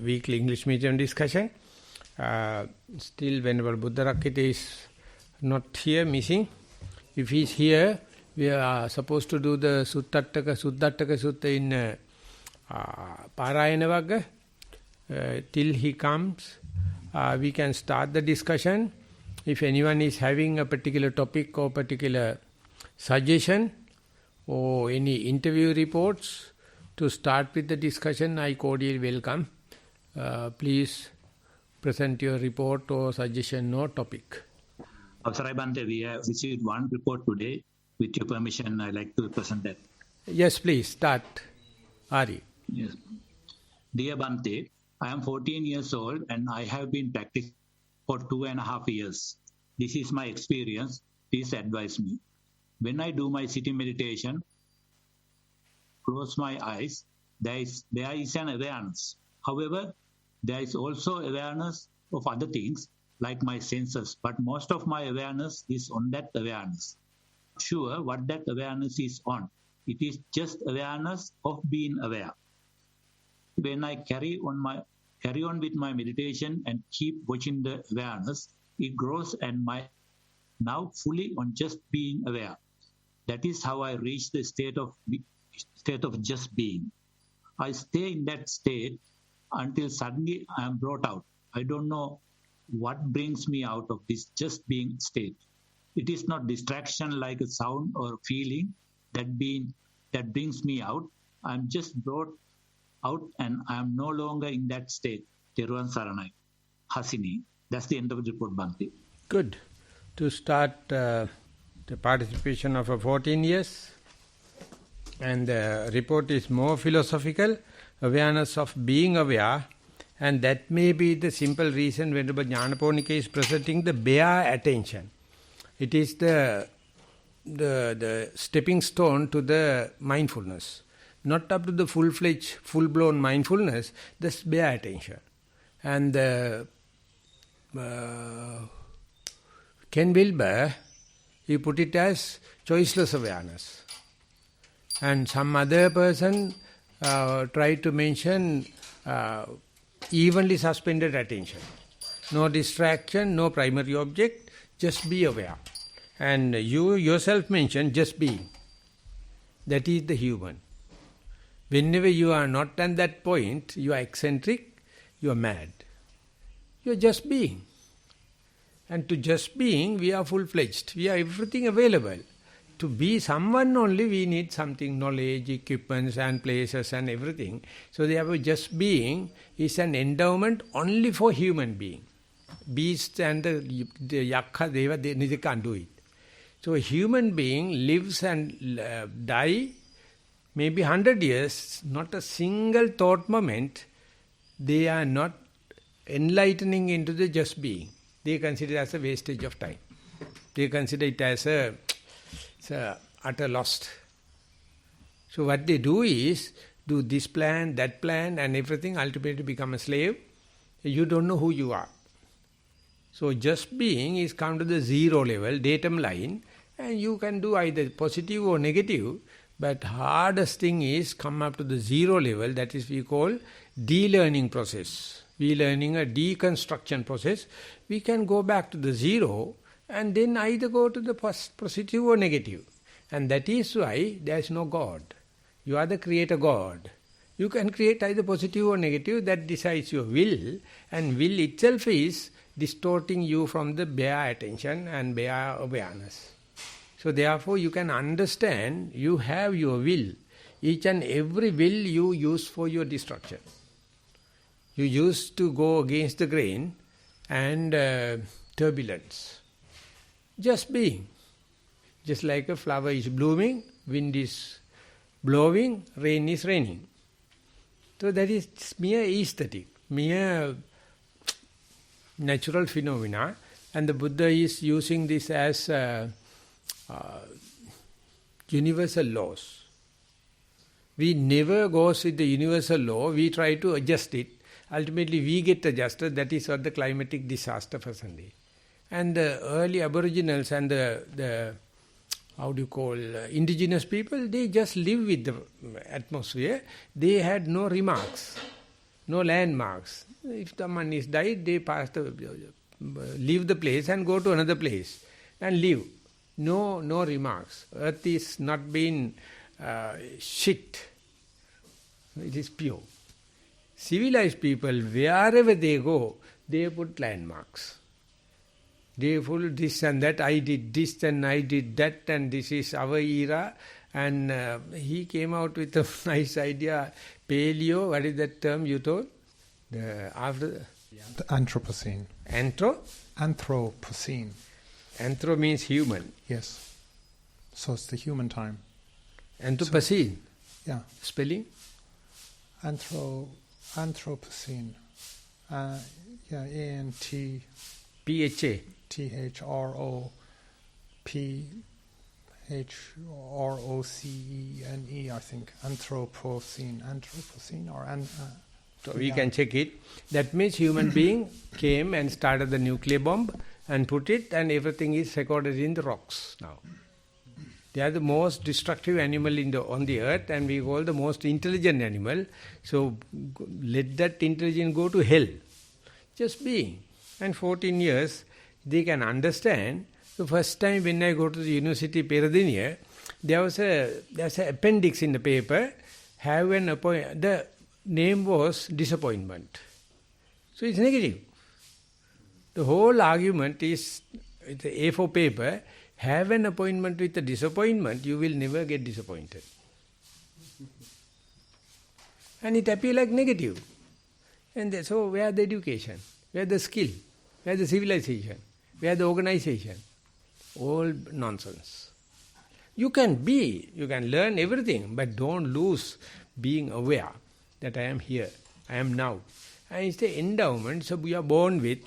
Weekly English medium discussion. Still Venerable Buddha Rakkhita is not here, missing. If he is here, we are supposed to do the Suddhattaka Sutta in Parayana Vagga. Till he comes, we can start the discussion. If anyone is having a particular topic or particular suggestion or any interview reports, to start with the discussion, I cordially welcome. Please present your report or suggestion or topic. Avsarai Bhante, we have received one report today. With your permission, I'd like to present that. Yes, please, start. Ari. Yes. Dear Bhante, I am 14 years old and I have been practicing for 2.5 years. This is my experience. Please advise me. When I do my sitting meditation, close my eyes, there is an awareness. However, there is also awareness of other things like my senses, but most of my awareness is on that awareness. Sure what that awareness is on. It is just awareness of being aware. When I carry on with my meditation and keep watching the awareness, it grows and my now fully on just being aware. That is how I reach the state of just being. I stay in that state until suddenly I am brought out. I don't know what brings me out of this just being state. It is not distraction like a sound or feeling that brings me out. I am just brought out and I am no longer in that state. Thero Saranai. Hasini. That's the end of the report, Bhante. Good. To start the participation of a 14 years, and the report is more philosophical, awareness of being aware, and that may be the simple reason Venerable Jnanaponika is presenting the bare attention. It is the stepping stone to the mindfulness. Not up to the full-fledged, full-blown mindfulness, this bare attention. And Ken Wilber, he put it as choiceless awareness. And some other person tried to mention evenly suspended attention. No distraction, no primary object, just be aware. And you yourself mentioned just being. That is the human. Whenever you are not at that point, you are eccentric, you are mad. You are just being. And to just being, we are full-fledged. We are everything available. To be someone only, we need something, knowledge, equipments and places and everything. So therefore, just being is an endowment only for human being. Beasts and the yakha, deva, they can't do it. So a human being lives and die maybe 100 years, not a single thought moment, they are not enlightening into the just being. They consider it as a wastage of time. They consider it as a utter lost. So what they do is, do this plan, that plan and everything, ultimately become a slave. You don't know who you are. So just being is come to the zero level, datum line, and you can do either positive or negative, but hardest thing is come up to the zero level, that is we call de-learning process. We learning a deconstruction process. We can go back to the zero and then either go to the positive or negative. And that is why there is no God. You are the creator God. You can create either positive or negative, that decides your will, and will itself is distorting you from the bare attention and bare awareness. So therefore you can understand, you have your will. Each and every will you use for your destruction. You used to go against the grain and turbulence. Just being. Just like a flower is blooming, wind is blowing, rain is raining. So that is mere aesthetic, mere natural phenomena. And the Buddha is using this as universal laws. We never go with the universal law, we try to adjust it. Ultimately we get adjusted, that is what the climatic disaster for Sunday. And the early aboriginals and the indigenous people, they just live with the atmosphere. They had no remarks. no landmarks. If someone is died, they leave the place and go to another place and live. No remarks. Earth is not being shit. It is pure. Civilized people, wherever they go, they put landmarks. They put this and that, I did this and I did that, and this is our era. And he came out with a nice idea, paleo, what is that term you told? The Anthropocene. Anthropocene. Anthro means human. Yes. So it's the human time. Anthropocene. Yeah. Spelling? Anthropocene. A-N-T... P-H-A. T-H-R-O-P-H-R-O-C-E-N-E, I think. Anthropocene. So we can check it. That means human being came and started the nuclear bomb and put it, and everything is recorded in the rocks now. They are the most destructive animal on the earth, and we call the most intelligent animal. So let that intelligence go to hell. Just being. And 14 years, they can understand. The first time when I go to the university, Peradeniya, there's an appendix in the paper, the name was disappointment. So it's negative. The whole argument is, it's a A4 paper, have an appointment with the disappointment, you will never get disappointed. And it appears like negative. And so where the education? Where the skill? Where the civilization? Where the organization? All nonsense. You can learn everything, but don't lose being aware that I am here, I am now. And it's the endowment, so we are born with.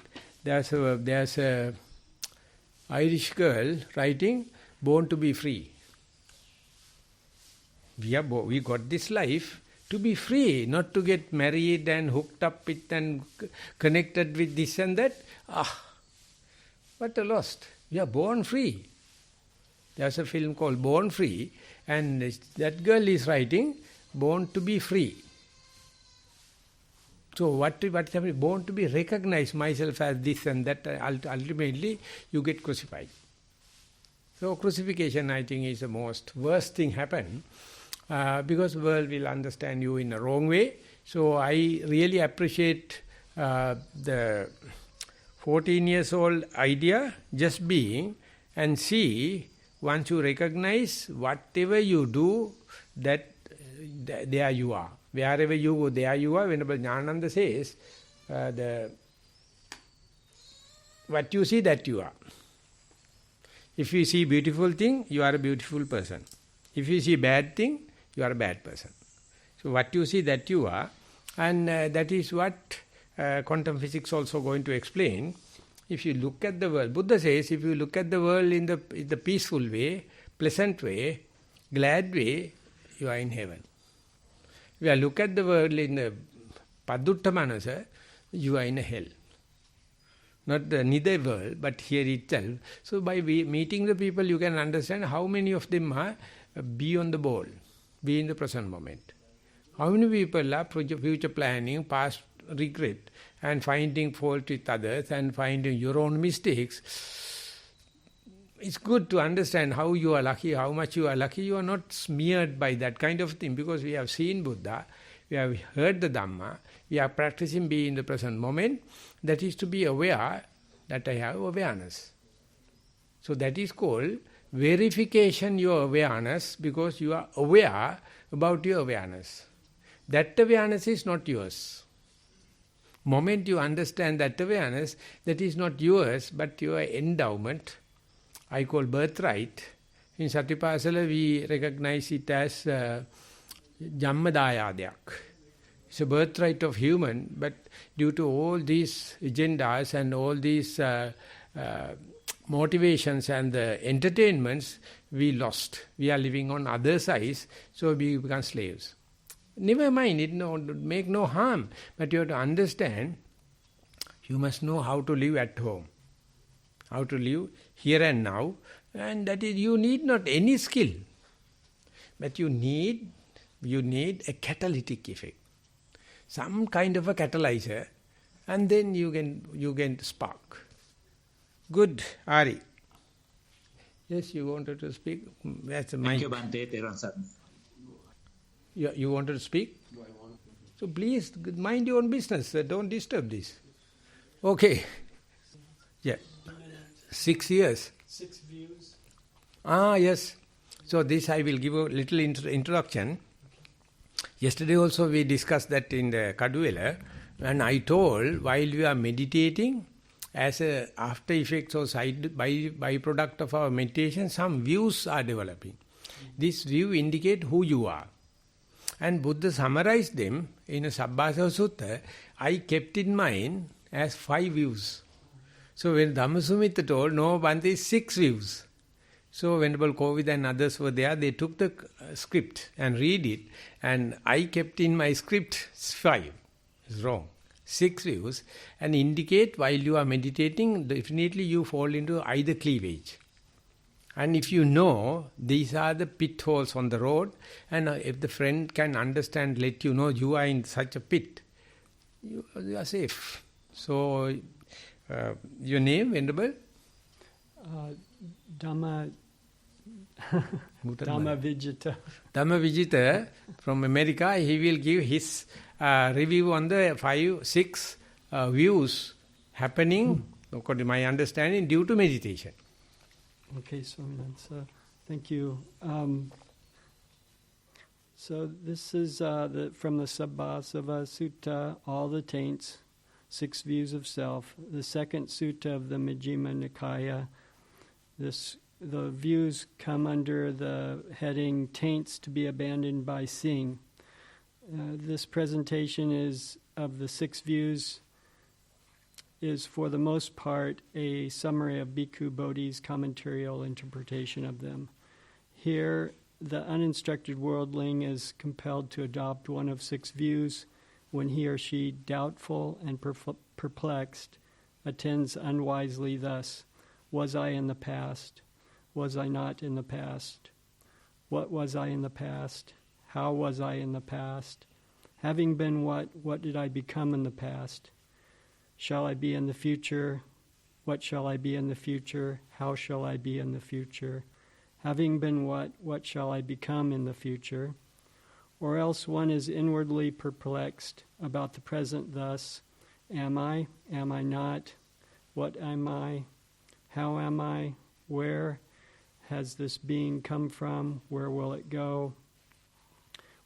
There's a Irish girl writing, born to be free. We got this life to be free, not to get married and hooked up with and connected with this and that. What a lost. We are born free. There's a film called Born Free, and that girl is writing, born to be free. So what is happening? Born to be recognized myself as this and that, ultimately you get crucified. So crucifixion, I think, is the most worst thing happen, because the world will understand you in a wrong way. So I really appreciate the 14 years old idea, just being, and see, once you recognize whatever you do, that there you are. Wherever you go, there you are. Venerable Jnananda says, what you see, that you are. If you see beautiful thing, you are a beautiful person. If you see bad thing, you are a bad person. So what you see, that you are. And that is what quantum physics also going to explain. If you look at the world, Buddha says, if you look at the world in the peaceful way, pleasant way, glad way, you are in heaven. If you look at the world in the Padutta Manasa, you are in a hell. Not the neither world, but here itself. So by meeting the people, you can understand how many of them are be on the ball, be in the present moment. How many people are future planning, past regret, and finding fault with others and finding your own mistakes. It's good to understand how you are lucky, how much you are lucky. You are not smeared by that kind of thing, because we have seen Buddha, we have heard the Dhamma, we are practicing being in the present moment. That is to be aware that I have awareness. So that is called verification your awareness, because you are aware about your awareness. That awareness is not yours. Moment you understand that awareness, that is not yours, but your endowment, I call birthright. In Satipasala we recognize it as Jammadayadayak. It's a birthright of human, but due to all these agendas and all these motivations and the entertainments, we lost. We are living on other sides, so we become slaves. Never mind, it make no harm, but you have to understand, you must know how to live at home, how to live here and now, and that is, you need not any skill, but you need a catalytic effect. some kind of a catalyzer, and then you can spark. Good, Ari. Yes, you wanted to speak? That's the mic. Thank you, Bhante. Thero sir. You wanted to speak? So please, mind your own business. Don't disturb this. Okay. Yeah. 6 years. 6 views. Yes. So this I will give a little introduction. Yesterday also we discussed that in the Kaduela, and I told while we are meditating, as a after effects or side byproduct of our meditation, some views are developing. This view indicate who you are. And Buddha summarized them in a Sabbasava Sutta. I kept in mind as 5 views. So when Dhammasumita told, no, Bhante is 6 views. So Venerable Kovid and others were there, they took the script and read it, and I kept in my script 5. It's wrong. 6 views, and indicate while you are meditating, definitely you fall into either cleavage. And if you know, these are the pitfalls on the road, and if the friend can understand, let you know you are in such a pit, you are safe. So, your name, Venerable? Dhammajiva. Dhammajiva from America, he will give his review on the 5-6 views happening, according to my understanding, due to meditation. Okay, Swaminatha, thank you. So this is from the Sabbasava Sutta, All the Taints, 6 Views of Self, the second sutta of the Majjhima Nikaya. The views come under the heading Taints to be Abandoned by Seeing. This presentation is of the 6 views is for the most part a summary of Bhikkhu Bodhi's commentarial interpretation of them. Here, the uninstructed worldling is compelled to adopt one of 6 views when he or she, doubtful and perplexed, attends unwisely thus: was I in the past? Was I not in the past? What was I in the past? How was I in the past? Having been what did I become in the past? Shall I be in the future? What shall I be in the future? How shall I be in the future? Having been what shall I become in the future? Or else one is inwardly perplexed about the present thus: am I? Am I not? What am I? How am I? Where has this being come from? Where will it go?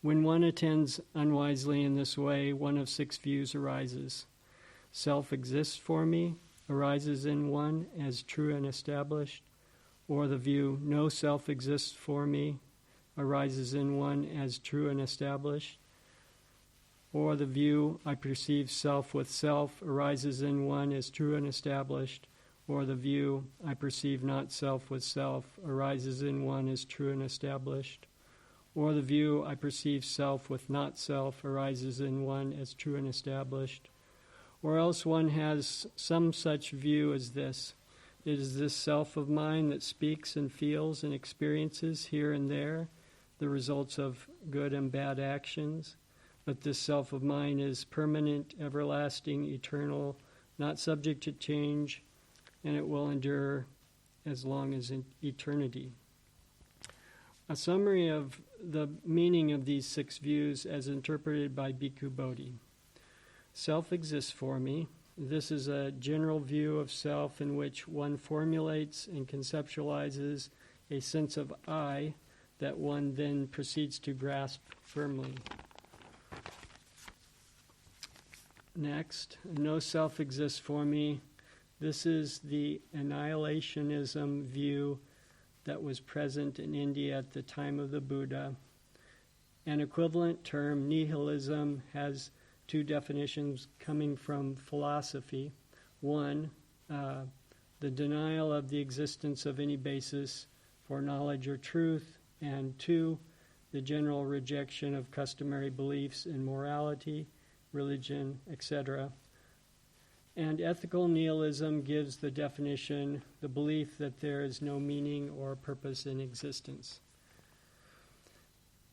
When one attends unwisely in this way, one of 6 views arises. Self exists for me arises in one as true and established, or the view no self exists for me arises in one as true and established, or the view I perceive self with self arises in one as true and established, or the view I perceive not self with self arises in one as true and established, or the view I perceive self with not self arises in one as true and established, or else one has some such view as this: it is this self of mine that speaks and feels and experiences here and there the results of good and bad actions, but this self of mine is permanent, everlasting, eternal, not subject to change, and it will endure as long as in eternity. A summary of the meaning of these 6 views as interpreted by Bhikkhu Bodhi. Self exists for me. This is a general view of self in which one formulates and conceptualizes a sense of I that one then proceeds to grasp firmly. Next, no self exists for me. This is the annihilationism view that was present in India at the time of the Buddha. An equivalent term, nihilism, has 2 definitions coming from philosophy. 1, the denial of the existence of any basis for knowledge or truth, and 2, the general rejection of customary beliefs in morality, religion, etc. And ethical nihilism gives the definition, the belief that there is no meaning or purpose in existence.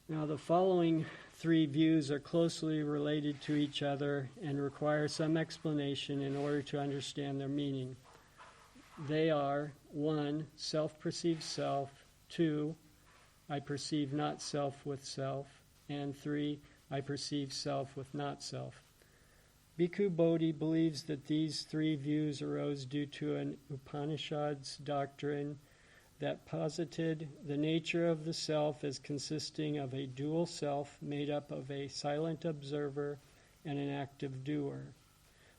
Now, the following three views are closely related to each other and require some explanation in order to understand their meaning. They are 1. Self-perceived self, 2. I perceive not self with self, and 3. I perceive self with not self. Bhikkhu Bodhi believes that these three views arose due to an Upanishad's doctrine that posited the nature of the self as consisting of a dual self made up of a silent observer and an active doer.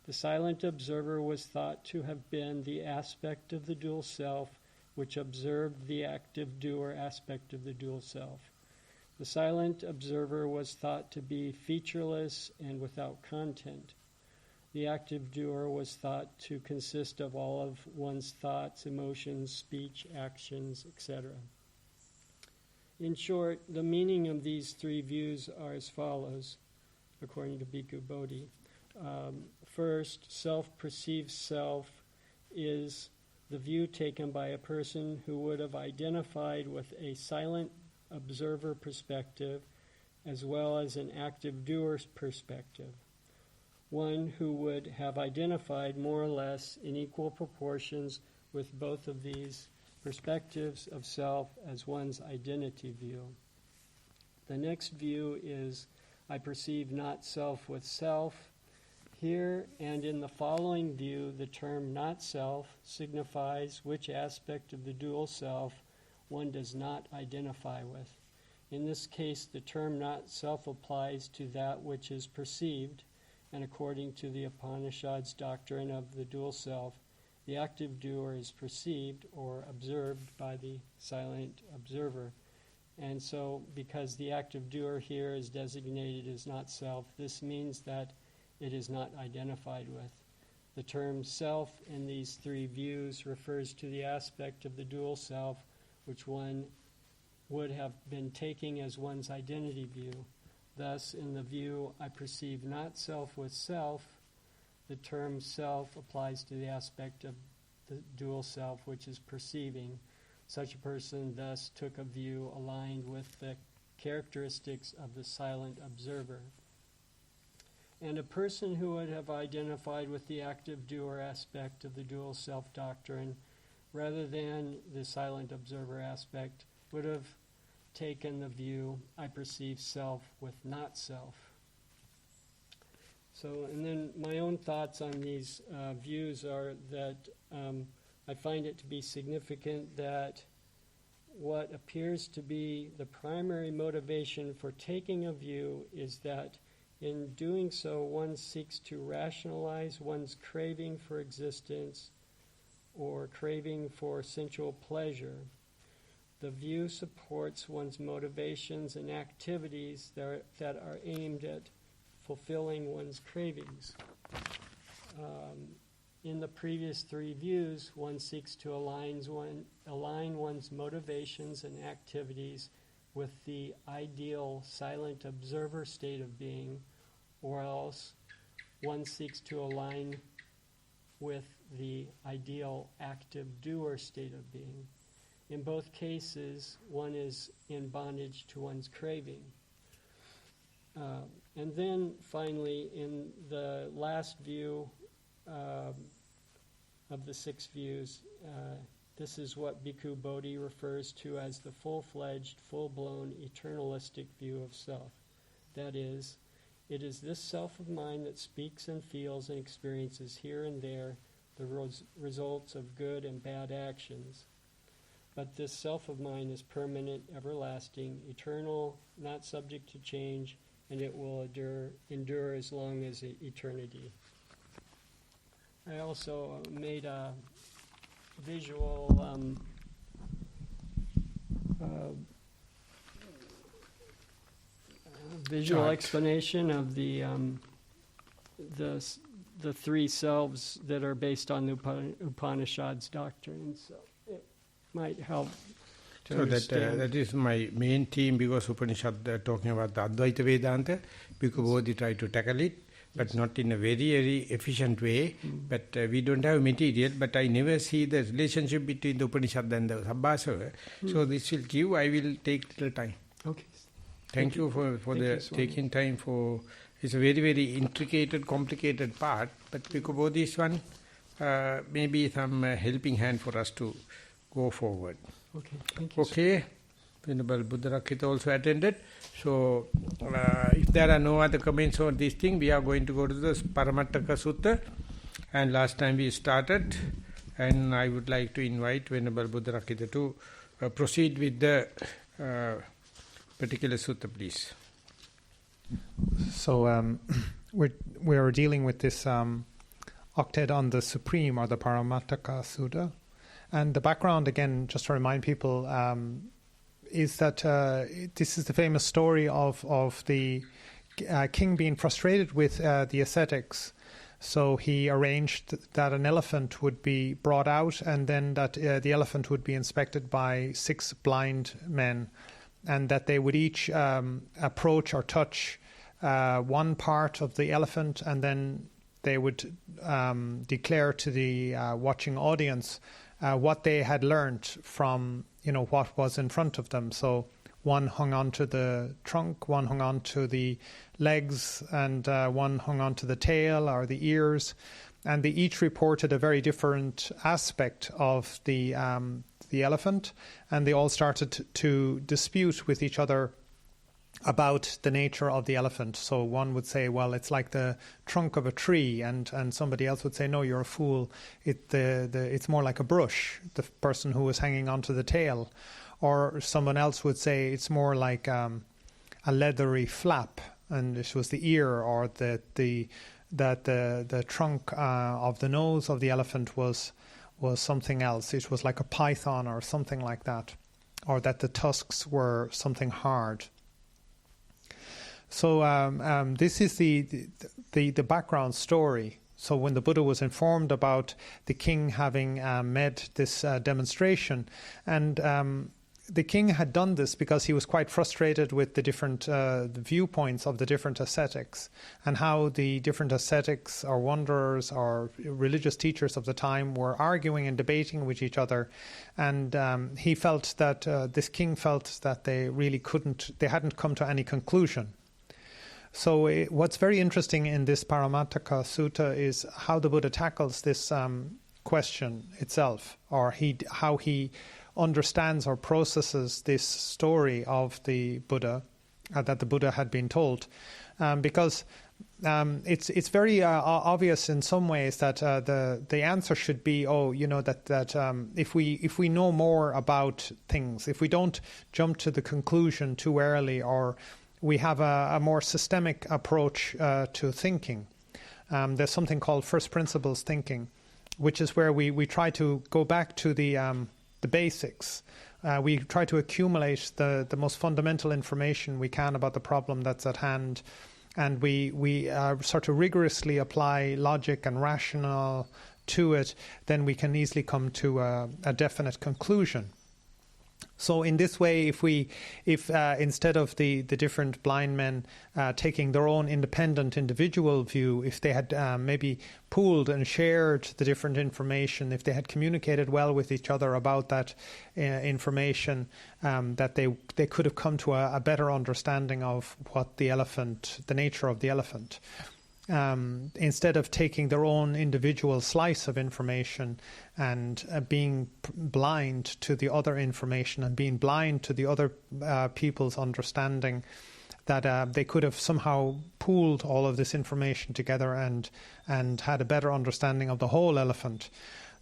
The silent observer was thought to have been the aspect of the dual self which observed the active doer aspect of the dual self. The silent observer was thought to be featureless and without content. The active doer was thought to consist of all of one's thoughts, emotions, speech, actions, etc. In short, the meaning of these three views are as follows, according to Bhikkhu Bodhi. First, self-perceived self is the view taken by a person who would have identified with a silent observer perspective as well as an active doer's perspective. One who would have identified more or less in equal proportions with both of these perspectives of self as one's identity view. The next view is, I perceive not self with self. Here and in the following view, the term not self signifies which aspect of the dual self one does not identify with. In this case, the term not self applies to that which is perceived, and according to the Upanishad's doctrine of the dual self, the active doer is perceived or observed by the silent observer. And so, because the active doer here is designated as not self, this means that it is not identified with. The term self in these three views refers to the aspect of the dual self which one would have been taking as one's identity view. Thus, in the view, I perceive not self with self, the term self applies to the aspect of the dual self which is perceiving. Such a person thus took a view aligned with the characteristics of the silent observer. And a person who would have identified with the active doer aspect of the dual self doctrine rather than the silent observer aspect would have taken the view, I perceive self with not self. So, and then my own thoughts on these views are that I find it to be significant that what appears to be the primary motivation for taking a view is that in doing so one seeks to rationalize one's craving for existence or craving for sensual pleasure. The view supports one's motivations and activities that are aimed at fulfilling one's cravings. In the previous three views, one seeks to align one's motivations and activities with the ideal silent observer state of being, or else one seeks to align with the ideal active doer state of being. In both cases, one is in bondage to one's craving. And then finally, in the last view of the six views, this is what Bhikkhu Bodhi refers to as the full-fledged, full-blown, eternalistic view of self. That is, it is this self of mine that speaks and feels and experiences here and there the results of good and bad actions. But this self of mine is permanent, everlasting, eternal, not subject to change, and it will endure as long as eternity. I also made a visual explanation of the three selves that are based on the Upanishad's doctrine. So it might help to understand. That is my main theme, because Upanishad are talking about the Advaita Vedanta. Bhikkhu Bodhi try to tackle it, but not in a very, very efficient way. But we don't have material, but I never see the relationship between the Upanishad and the Sabbasava. So this will give, I will take little time. Okay. Thank you for taking time for. It's a very, very intricate, complicated part, but because this one maybe some helping hand for us to go forward. Okay, thank you. Okay, Venerable Buddharakkhita also attended. So, if there are no other comments on this thing, we are going to go to the Paramattaka Sutta. And last time we started, and I would like to invite Venerable Buddharakkhita to proceed with the particular sutta, please. So we're dealing with this octet on the Supreme, or the Paramattaka Sutta. And the background, again, just to remind people, is that this is the famous story of the king being frustrated with the ascetics. So he arranged that an elephant would be brought out, and then that the elephant would be inspected by 6 blind men, and that they would each approach or touch one part of the elephant, and then they would declare to the watching audience what they had learned from, what was in front of them. So one hung onto the trunk, one hung onto the legs, and one hung onto the tail or the ears, and they each reported a very different aspect of the elephant, and they all started to dispute with each other about the nature of the elephant. So one would say, well, it's like the trunk of a tree, and somebody else would say, no, you're a fool. It's more like a brush, the person who was hanging onto the tail. Or someone else would say it's more like a leathery flap, and it was the ear, or that the trunk of the nose of the elephant was something else. It was like a python or something like that, or that the tusks were something hard. So this is the background story. So when the Buddha was informed about the king having made this demonstration, and the king had done this because he was quite frustrated with the different viewpoints of the different ascetics, and how the different ascetics or wanderers or religious teachers of the time were arguing and debating with each other. And he felt that this king felt that they hadn't come to any conclusion. So what's very interesting in this Paramattaka Sutta is how the Buddha tackles this question itself, or how he understands or processes this story of the Buddha that the Buddha had been told, because it's very obvious in some ways that the answer should be, that if we know more about things, if we don't jump to the conclusion too early, or we have a more systemic approach to thinking. There's something called first principles thinking, which is where we try to go back to the basics. We try to accumulate the most fundamental information we can about the problem that's at hand, and we sort of rigorously apply logic and rationale to it. Then we can easily come to a definite conclusion. So in this way, if instead of the different blind men taking their own independent individual view, if they had maybe pooled and shared the different information, if they had communicated well with each other about that information, that they could have come to a better understanding of what the nature of the elephant. Instead of taking their own individual slice of information and being blind to the other information and being blind to the other people's understanding, that they could have somehow pooled all of this information together and had a better understanding of the whole elephant.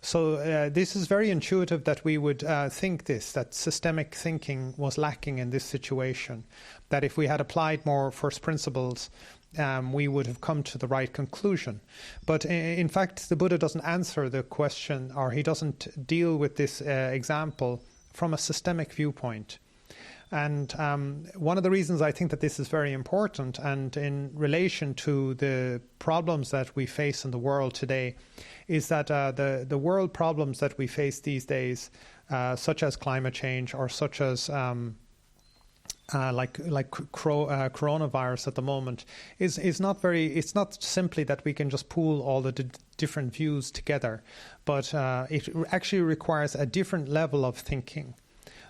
So this is very intuitive that we would think that systemic thinking was lacking in this situation, that if we had applied more first principles, we would have come to the right conclusion. But in fact, the Buddha doesn't answer the question, or he doesn't deal with this example from a systemic viewpoint. And one of the reasons I think that this is very important, and in relation to the problems that we face in the world today, is that the world problems that we face these days, such as climate change, or such as like coronavirus at the moment, is not very. It's not simply that we can just pool all the different views together, but it actually requires a different level of thinking.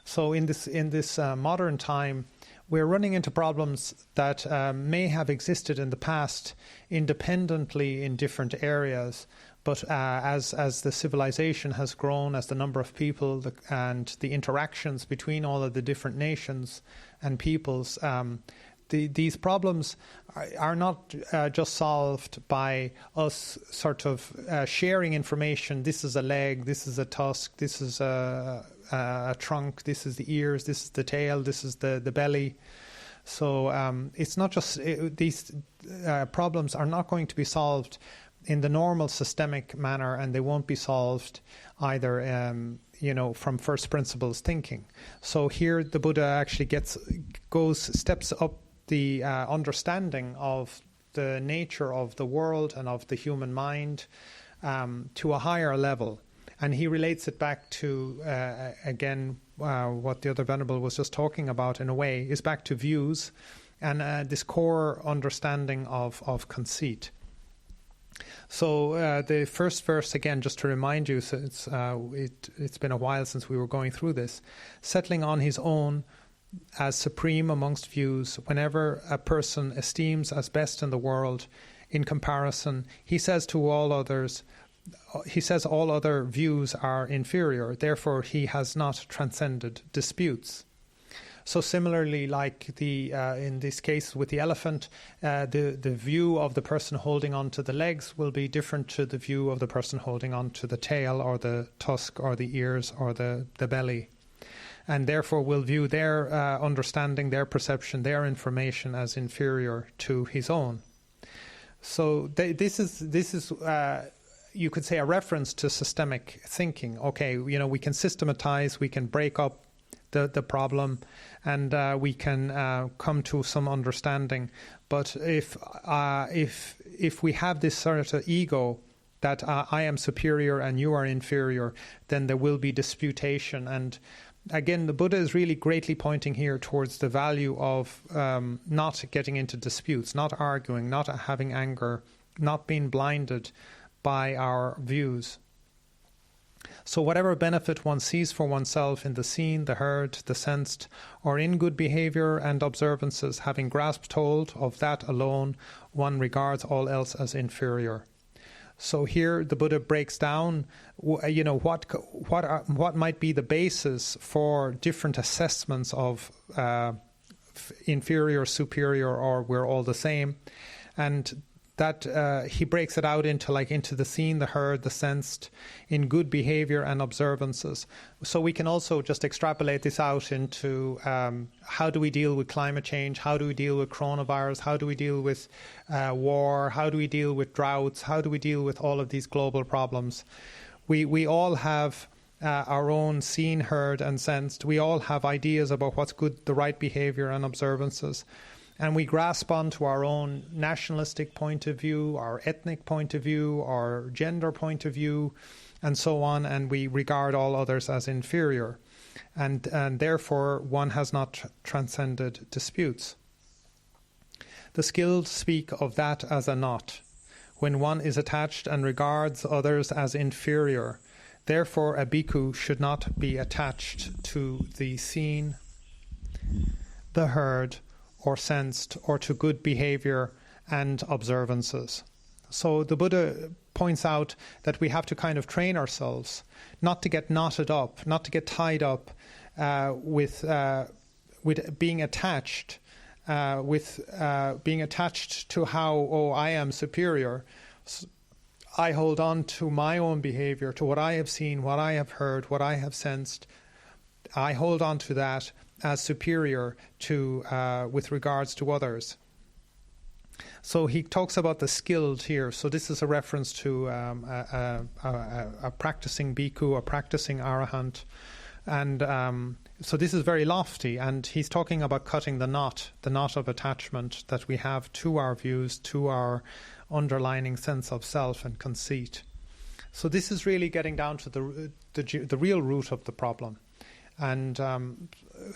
So in this modern time, we're running into problems that may have existed in the past independently in different areas, but as the civilization has grown, as the number of people and the interactions between all of the different nations and peoples, these problems are not just solved by us sort of sharing information. This is a leg, this is a tusk, this is a trunk, this is the ears, this is the tail, this is the belly. So it's not just these problems are not going to be solved in the normal systemic manner, and they won't be solved either from first principles thinking. So here the Buddha actually steps up the understanding of the nature of the world and of the human mind to a higher level. And he relates it back to, again, what the other Venerable was just talking about in a way, is back to views and this core understanding of conceit. So the first verse, again, just to remind you, so it's been a while since we were going through this. Settling on his own as supreme amongst views, whenever a person esteems as best in the world, in comparison, he says all other views are inferior, therefore he has not transcended disputes. So similarly, like in this case with the elephant, the view of the person holding on to the legs will be different to the view of the person holding on to the tail or the tusk or the ears or the belly. And therefore will view their understanding, their perception, their information as inferior to his own. So this is you could say a reference to systemic thinking. Okay, we can systematize, we can break up the problem, and we can come to some understanding. But if we have this sort of ego that I am superior and you are inferior, then there will be disputation. And again, the Buddha is really greatly pointing here towards the value of not getting into disputes, not arguing, not having anger, not being blinded by our views. So whatever benefit one sees for oneself in the seen, the heard, the sensed, or in good behavior and observances, having grasped hold of that alone, one regards all else as inferior. So here the Buddha breaks down, what might be the basis for different assessments of inferior, superior, or we're all the same, and that he breaks it out into the seen, the heard, the sensed, in good behavior and observances. So we can also just extrapolate this out into how do we deal with climate change, how do we deal with coronavirus, how do we deal with war, how do we deal with droughts, how do we deal with all of these global problems. We all have our own seen, heard and sensed. We all have ideas about what's good, the right behavior and observances. And we grasp onto our own nationalistic point of view, our ethnic point of view, our gender point of view, and so on, and we regard all others as inferior. And therefore, one has not transcended disputes. The skilled speak of that as a not, when one is attached and regards others as inferior. Therefore, a bhikkhu should not be attached to the seen, the heard, or sensed, or to good behavior and observances. So the Buddha points out that we have to kind of train ourselves not to get knotted up, not to get tied up with being attached, being attached to how, I am superior. I hold on to my own behavior, to what I have seen, what I have heard, what I have sensed. I hold on to that as superior to with regards to others. So he talks about the skilled here. So this is a reference to a practicing bhikkhu, a practicing arahant. And so this is very lofty, and he's talking about cutting the knot of attachment that we have to our views, to our underlining sense of self and conceit. So this is really getting down to the real root of the problem. And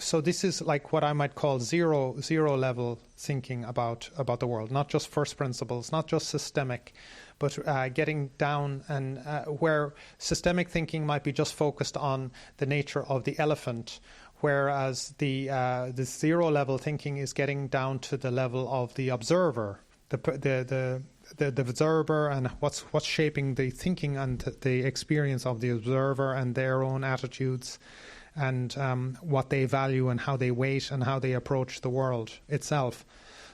so this is like what I might call zero level thinking about the world, not just first principles, not just systemic, but getting down and where systemic thinking might be just focused on the nature of the elephant whereas the zero level thinking is getting down to the level of the observer, the observer, and what's shaping the thinking and the experience of the observer and their own attitudes, and what they value and how they weight and how they approach the world itself.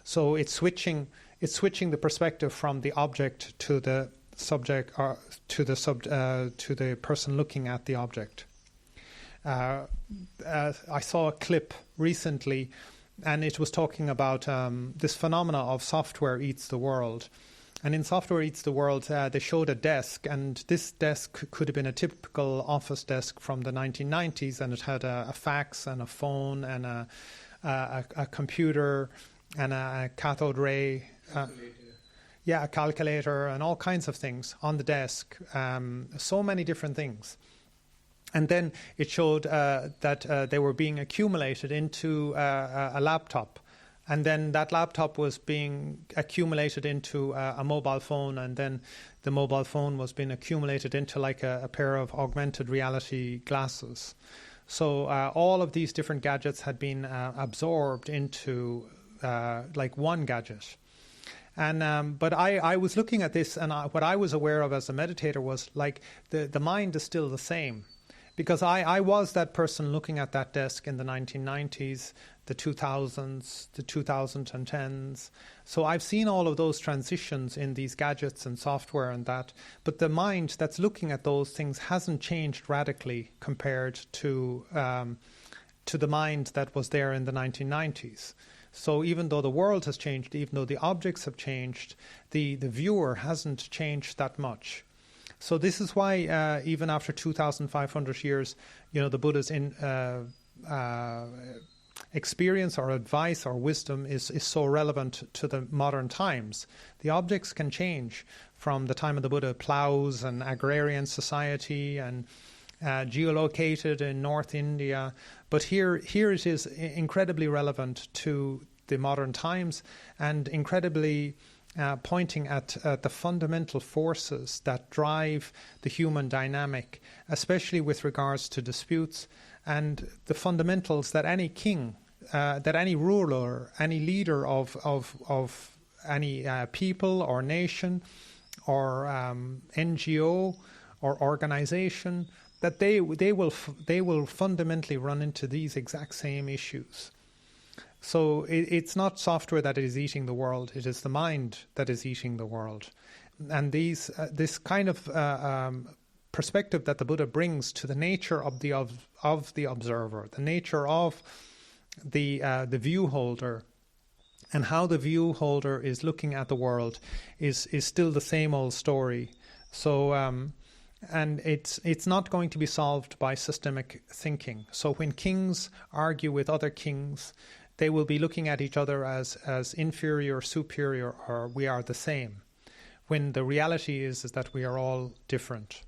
So it's switching the perspective from the object to the subject, or to the person looking at the object. I saw a clip recently, and it was talking about this phenomena of software eats the world. And in Software Eats the World, they showed a desk, and this desk could have been a typical office desk from the 1990s, and it had a fax and a phone and a computer and a cathode ray, a calculator, and all kinds of things on the desk. So many different things. And then it showed that they were being accumulated into a laptop. And then that laptop was being accumulated into a mobile phone, and then the mobile phone was being accumulated into like a pair of augmented reality glasses. So all of these different gadgets had been absorbed into like one gadget. And but I was looking at this, and what I was aware of as a meditator was like the mind is still the same. Because I was that person looking at that desk in the 1990s, the 2000s, the 2010s. So I've seen all of those transitions in these gadgets and software and that. But the mind that's looking at those things hasn't changed radically compared to the mind that was there in the 1990s. So even though the world has changed, even though the objects have changed, the viewer hasn't changed that much. So this is why even after 2,500 years, the Buddha's experience or advice or wisdom is so relevant to the modern times. The objects can change from the time of the Buddha, plows and agrarian society and geolocated in North India. But here it is incredibly relevant to the modern times and incredibly pointing at the fundamental forces that drive the human dynamic, especially with regards to disputes, and the fundamentals that any king, that any ruler, any leader of any people or nation or NGO or organization, that they will fundamentally run into these exact same issues. So it's not software that is eating the world; it is the mind that is eating the world. And this kind of perspective that the Buddha brings to the nature of the observer, the nature of the view holder, and how the view holder is looking at the world, is still the same old story. So. And it's not going to be solved by systemic thinking. So when kings argue with other kings, they will be looking at each other as inferior, superior, or we are the same, when the reality is that we are all different.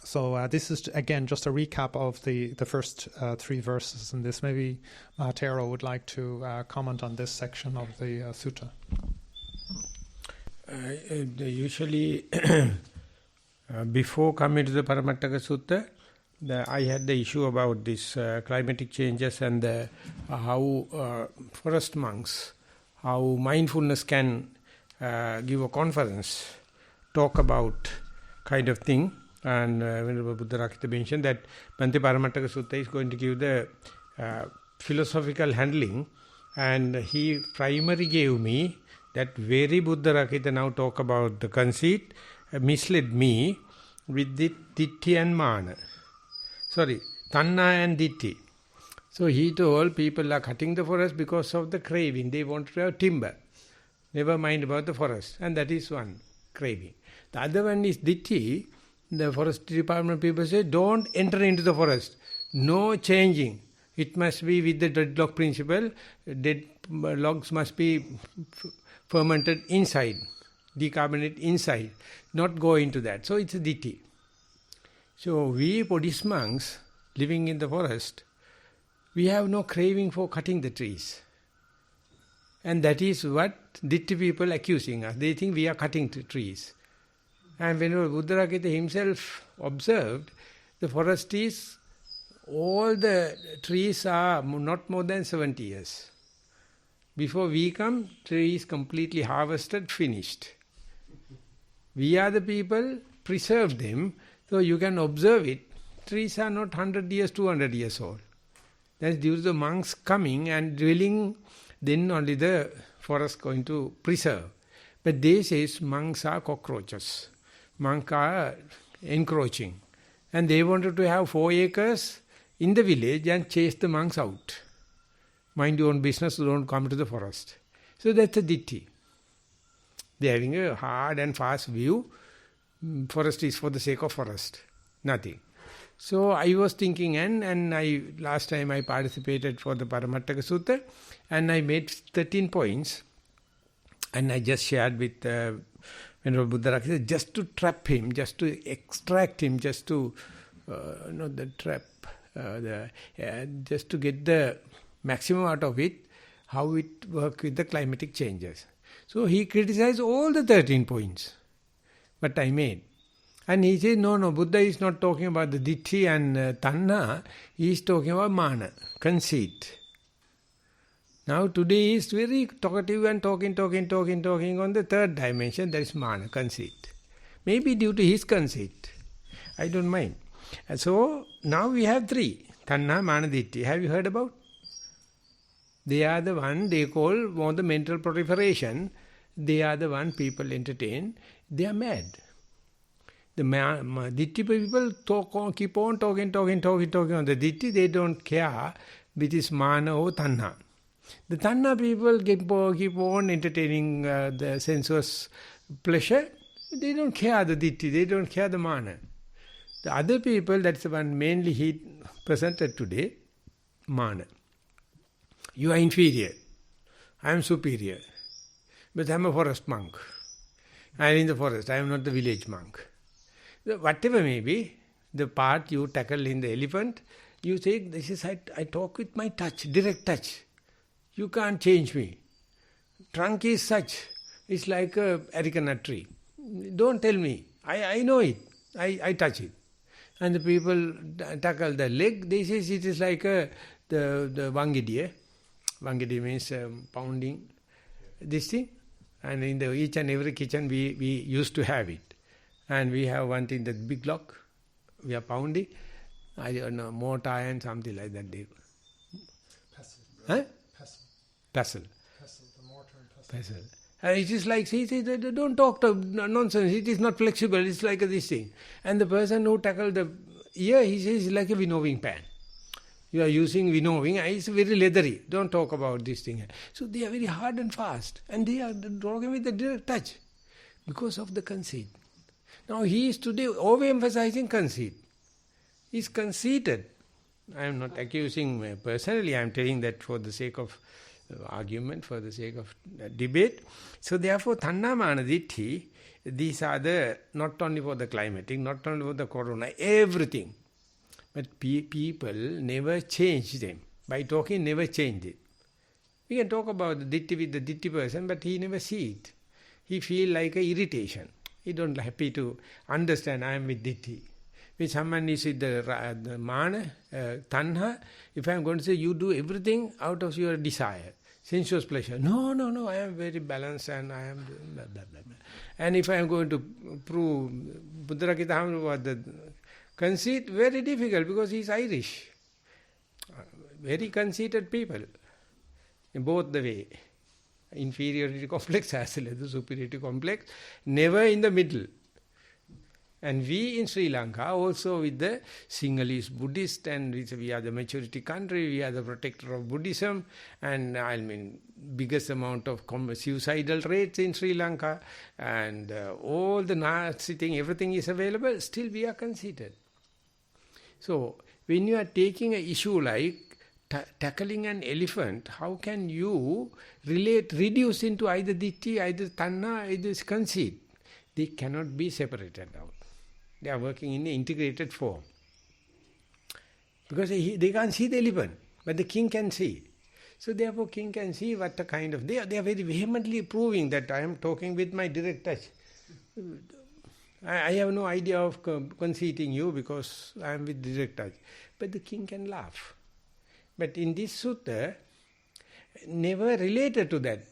So this is, again, just a recap of the first three verses in this. Maybe Maha Thero would like to comment on this section of the sutta. Usually... before coming to the Paramattaka Sutta, I had the issue about this climatic changes and how forest monks, how mindfulness can give a conference, talk about kind of thing. And Venerable Buddha Rakita mentioned that Bhante Paramattaka Sutta is going to give the philosophical handling, and he primarily gave me that very Buddha Rakita now talk about the conceit, misled me with the Ditti and Mana. Sorry, Tanna and Ditti. So he told people are cutting the forest because of the craving. They want to have timber. Never mind about the forest. And that is one, craving. The other one is Ditti. The forest department people say, don't enter into the forest. No changing. It must be with the deadlock principle. Dead logs must be fermented inside. Decarbonate inside, not go into that. So it's a ditti. So we Buddhist monks living in the forest, we have no craving for cutting the trees. And that is what ditti people accusing us. They think we are cutting the trees. And when Buddha Rakita himself observed, the forest is all the trees are not more than 70 years. Before we come, tree is completely harvested, finished. We are the people, preserve them, so you can observe it. Trees are not 100 years, 200 years old. That's due to the monks coming and dwelling, then only the forest going to preserve. But they say monks are cockroaches. Monks are encroaching. And they wanted to have 4 acres in the village and chase the monks out. Mind your own business, don't come to the forest. So that's a ditthi. They are having a hard and fast view. Forest is for the sake of forest. Nothing. So I was thinking, and last time I participated for the Paramattaka Sutta, and I made 13 points, and I just shared with Venerable Buddha Rakshasa, just to trap him, just to extract him, just to, not the trap, just to get the maximum out of it, how it works with the climatic changes. So he criticized all the 13 points, but I made. And he said, no, Buddha is not talking about the ditthi and tanha, he is talking about mana, conceit. Now today he is very talkative and talking on the third dimension, that is mana, conceit. Maybe due to his conceit, I don't mind. And so now we have 3, tanha, mana, ditthi. Have you heard about? They are the one they call more the mental proliferation. They are the one people entertain. They are mad. The ditthi people keep on talking on the ditthi. They don't care which is mana or tanha. The tanha people keep on entertaining the sensuous pleasure. They don't care the ditthi. They don't care the mana. The other people, that's the one mainly he presented today, mana. You are inferior. I am superior. But I am a forest monk. I am in the forest. I am not the village monk. Whatever may be, the part you tackle in the elephant, you say, this is I talk with my touch, direct touch. You can't change me. Trunk is such. It's like a areca tree. Don't tell me. I know it. I touch it. And the people tackle the leg. They say it is like the vangidi. Vangidi means pounding this thing. And in each and every kitchen we used to have it. And we have one thing, that big lock. We are pounding. I don't know, mortar and something like that. Pestle. Huh? Pestle. Pestle. Pestle, the mortar and pestle. Pestle. And it is like, see, don't talk nonsense. It is not flexible. It's like this thing. And the person who tackled the ear, he says, it's like a winnowing pan. You are using winnowing, it's very leathery. Don't talk about this thing. So they are very hard and fast. And they are talking with the direct touch because of the conceit. Now he is today overemphasizing conceit. He is conceited. I am not accusing personally, I am telling that for the sake of argument, for the sake of debate. So therefore, tanha mana ditthi, these are the, not only for the climatic, not only for the corona, everything. But people never change them. By talking, never change it. We can talk about the ditthi with the ditthi person, but he never see it. He feel like a irritation. He don't happy to understand I am with ditthi. When someone is with the mana, tanha, if I am going to say you do everything out of your desire, sensuous pleasure. No, I am very balanced and I am blah, blah, blah, blah. And if I am going to prove Buddharakita was the conceit, very difficult because he is Irish. Very conceited people in both the way. Inferiority complex as well as the superiority complex, never in the middle. And we in Sri Lanka also with the Sinhalese Buddhist, and we are the maturity country, we are the protector of Buddhism, and I mean biggest amount of suicidal rates in Sri Lanka, and all the nasty thing, everything is available, still we are conceited. So when you are taking an issue like tackling an elephant, how can you reduce into either ditthi, either tanha, either conceit? They cannot be separated out. They are working in an integrated form. Because they can't see the elephant, but the king can see. So therefore king can see what a kind of... They are very vehemently proving that I am talking with my direct touch. I have no idea of conceiting you because I am with direct touch. But the king can laugh. But in this sutta, never related to that.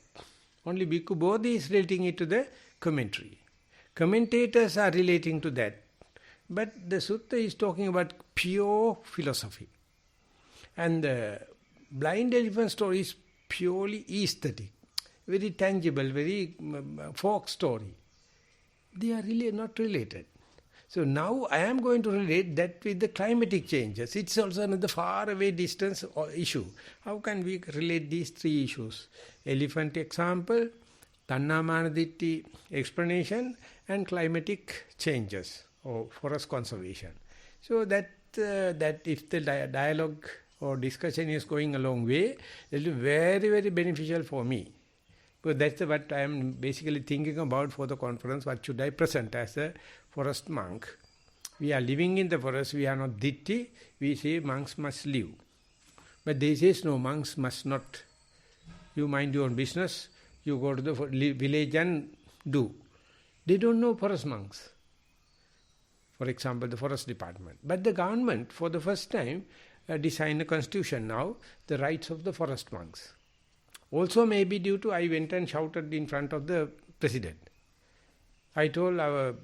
Only Bhikkhu Bodhi is relating it to the commentary. Commentators are relating to that. But the sutta is talking about pure philosophy. And the blind elephant story is purely aesthetic, very tangible, very folk story. They are really not related. So now I am going to relate that with the climatic changes. It's also another far away distance issue. How can we relate these three issues? Elephant example, Tanna Mana Ditti explanation, and climatic changes or forest conservation. So that if the dialogue or discussion is going a long way, it will be very, very beneficial for me. Because that's what I am basically thinking about for the conference. What should I present as a forest monk? We are living in the forest, we are not ditti, we say monks must live. But they say no, monks must not. You mind your own business, you go to the village and do. They don't know forest monks. For example, the forest department. But the government, for the first time, designed a constitution now, the rights of the forest monks. Also maybe due to I went and shouted in front of the president. I told our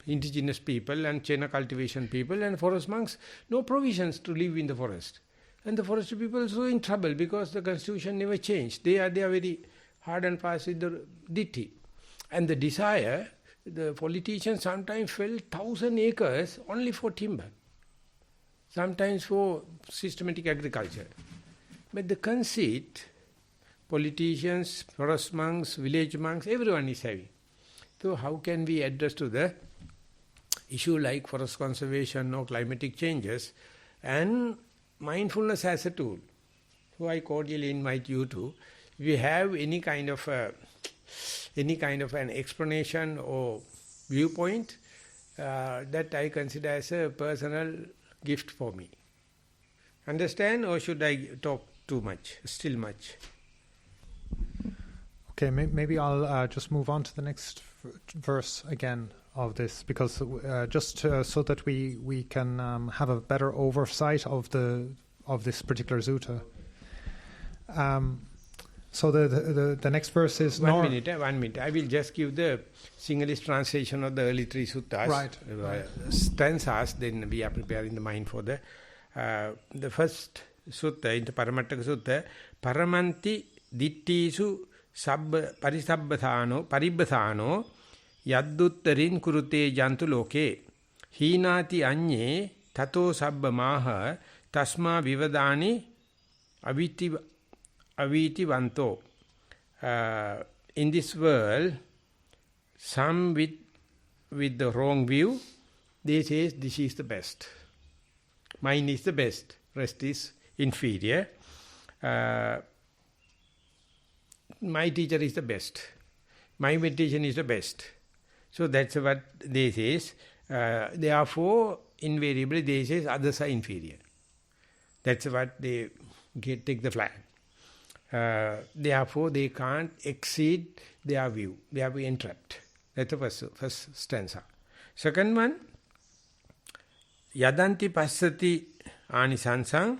indigenous people and Chena cultivation people and forest monks, no provisions to live in the forest. And the forest people are so in trouble because the constitution never changed. They are very hard and fast with the ditti. And the desire, the politicians sometimes fell 1,000 acres only for timber. Sometimes for systematic agriculture. But the conceit, politicians, forest monks, village monks, everyone is having. So how can we address to the issue like forest conservation or climatic changes and mindfulness as a tool? So I cordially invite you to, if you have any kind of an explanation or viewpoint, that I consider as a personal gift for me. Understand, or should I talk too much, still much? Okay, maybe I'll just move on to the next verse again of this, because just so that we can have a better oversight of this particular sutta. So the next verse is... One minute. I will just give the Sinhalese translation of the early three suttas. Right. Stanzas, then we are preparing the mind for the first sutta, in the Paramattaka Sutta, Paramanti dittisu paribbathano yadduttarin kurute jantu loke hinati anye tato sabba maha tasma vivadani aviti vanto. In this world, some with the wrong view, they say this is the best. Mine is the best, rest is inferior. My teacher is the best. My meditation is the best. So that's what they say. Therefore, invariably they say others are inferior. That's what they take the flag. Therefore, they can't exceed their view. They have been entrapped. That's the first stanza. Second one, yadanti passati anisansang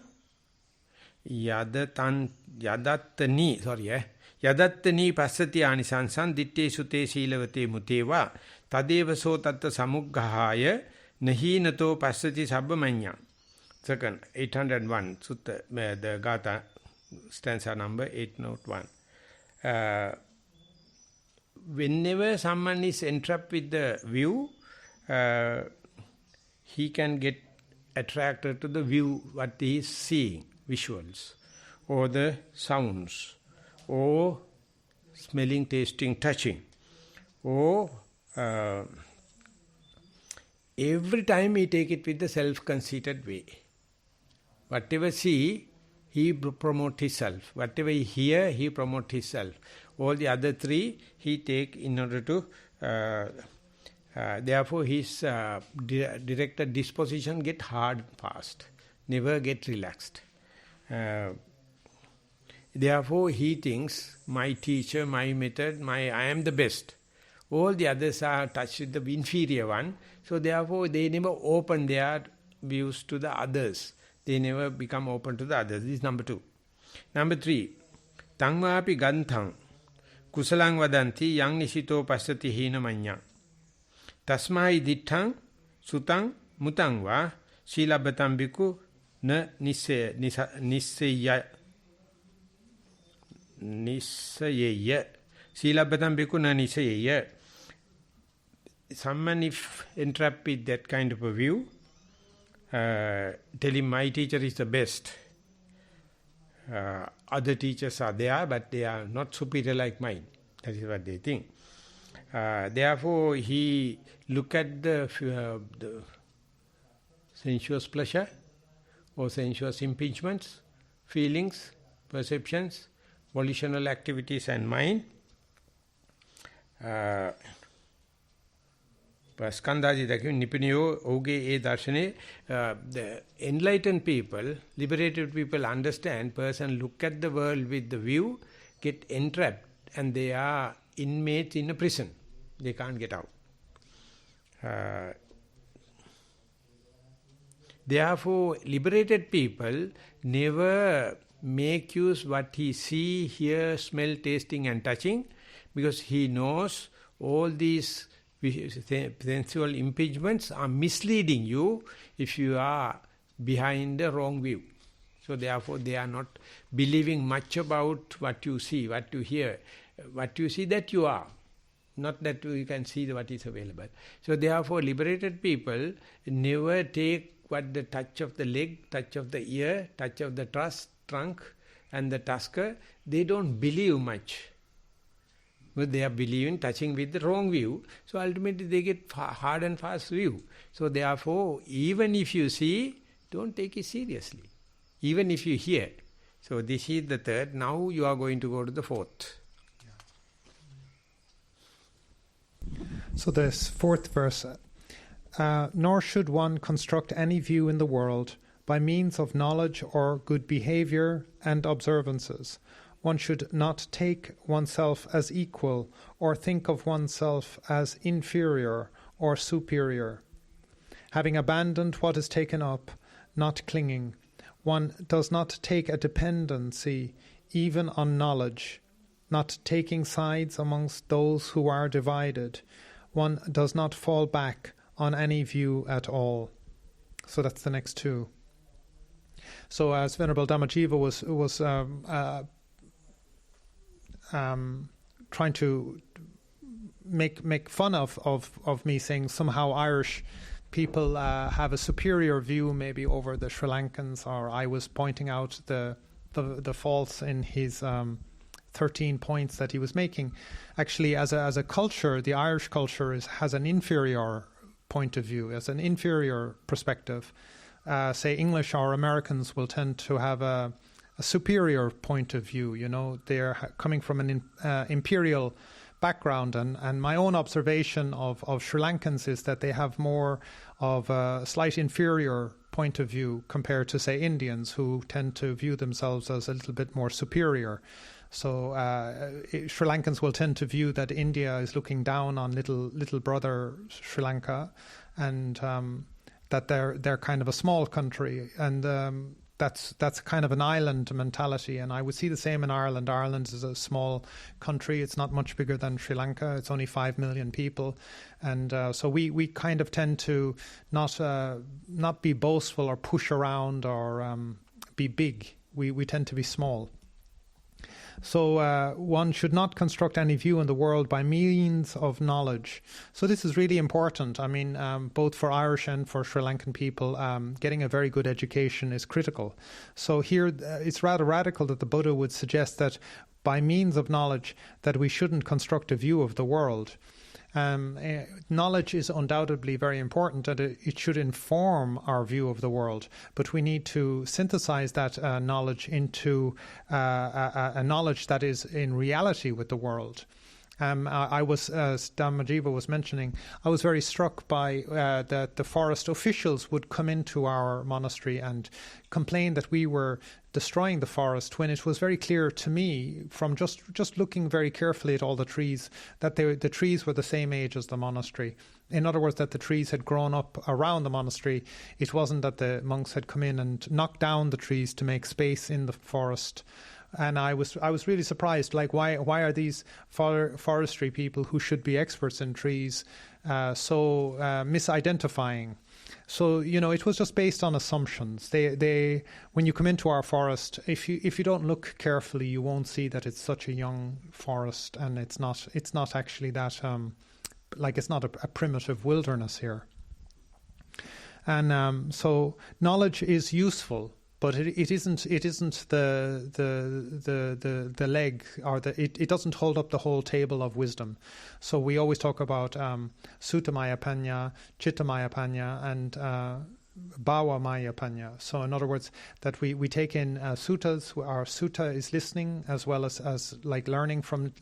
yadattani passati anisansang ditte sute silavate muteva tadeva so tatta samuggahaya nahinato passati sabbamanya. Second, 801, sutta, the Gatha, stanza number 801. Whenever someone is entrapped with the view, he can get attracted to the view, what he is seeing, visuals, or the sounds, or smelling, tasting, touching, or every time he take it with the self-conceited way. Whatever see, he promote himself. Whatever he hear, he promote himself. All the other three, he take in order to... therefore, his directed disposition get hard fast. Never get relaxed. Therefore, he thinks, my teacher, my method, I am the best. All the others are touched with the inferior one. So therefore they never open their views to the others. They never become open to the others. This is number 2. Number 3. Tangvapi ganthang kusalang vadanti yang nisito pasati hina manya. Tasmai dittang sutang mutang va silabatam bhikkhu na nisaya. Silabatam bhikkhu na nisaya. Someone if entrapped with that kind of a view, tell him my teacher is the best. Other teachers are there, but they are not superior like mine. That is what they think. Therefore, he look at the sensuous pleasure or sensuous impingements, feelings, perceptions, volitional activities and mind. The enlightened people, liberated people understand, person look at the world with the view, get entrapped, and they are inmates in a prison. They can't get out. Therefore, liberated people never make use what he see, hear, smell, tasting and touching, because he knows all these sensual impingements are misleading you if you are behind the wrong view. So therefore they are not believing much about what you see, what you hear. What you see, that you are. Not that you can see what is available. So therefore liberated people never take what the touch of the leg, touch of the ear, touch of the trunk and the tusker, they don't believe much. But they are believing, touching with the wrong view. So ultimately they get hard and fast view. So therefore, even if you see, don't take it seriously. Even if you hear. So this is the 3rd. Now you are going to go to the 4th. So this 4th verse. Nor should one construct any view in the world by means of knowledge or good behavior and observances. One should not take oneself as equal or think of oneself as inferior or superior. Having abandoned what is taken up, not clinging, one does not take a dependency even on knowledge, not taking sides amongst those who are divided. One does not fall back on any view at all. So that's the next 2. So as Venerable Dhammajiva was trying to make fun of me, saying somehow Irish people have a superior view maybe over the Sri Lankans, or I was pointing out the faults in his 13 points that he was making. Actually, as a culture, the Irish culture has an inferior point of view, as an inferior perspective. Say English or Americans will tend to have a superior point of view. You know, they're coming from an imperial background, and my own observation of Sri Lankans is that they have more of a slight inferior point of view compared to, say, Indians, who tend to view themselves as a little bit more superior. So Sri Lankans will tend to view that India is looking down on little brother Sri Lanka, and that they're kind of a small country, and that's kind of an island mentality. And I would see the same in Ireland. Ireland is a small country. It's not much bigger than Sri Lanka. It's only 5 million people. And so we kind of tend to not be boastful or push around or be big. We tend to be small. So one should not construct any view in the world by means of knowledge. So this is really important. I mean, both for Irish and for Sri Lankan people, getting a very good education is critical. So here it's rather radical that the Buddha would suggest that by means of knowledge that we shouldn't construct a view of the world. Knowledge is undoubtedly very important, and it should inform our view of the world, but we need to synthesize that knowledge into a knowledge that is in reality with the world. I was, as Dhammajiva was mentioning, I was very struck by that the forest officials would come into our monastery and complain that we were destroying the forest, when it was very clear to me from just looking very carefully at all the trees that the trees were the same age as the monastery. In other words, that the trees had grown up around the monastery. It wasn't that the monks had come in and knocked down the trees to make space in the forest. And I was really surprised, like why are these forestry people who should be experts in trees so misidentifying? So, it was just based on assumptions. They when you come into our forest, if you don't look carefully, you won't see that it's such a young forest, and it's not actually that it's not a primitive wilderness here. And so knowledge is useful, but it isn't the leg, or it doesn't hold up the whole table of wisdom. So we always talk about Suttamaya Panya, Chittamaya Panya, and Bhavamaya Panya. So in other words, that we take in suttas. Our sutta is listening as well as like learning from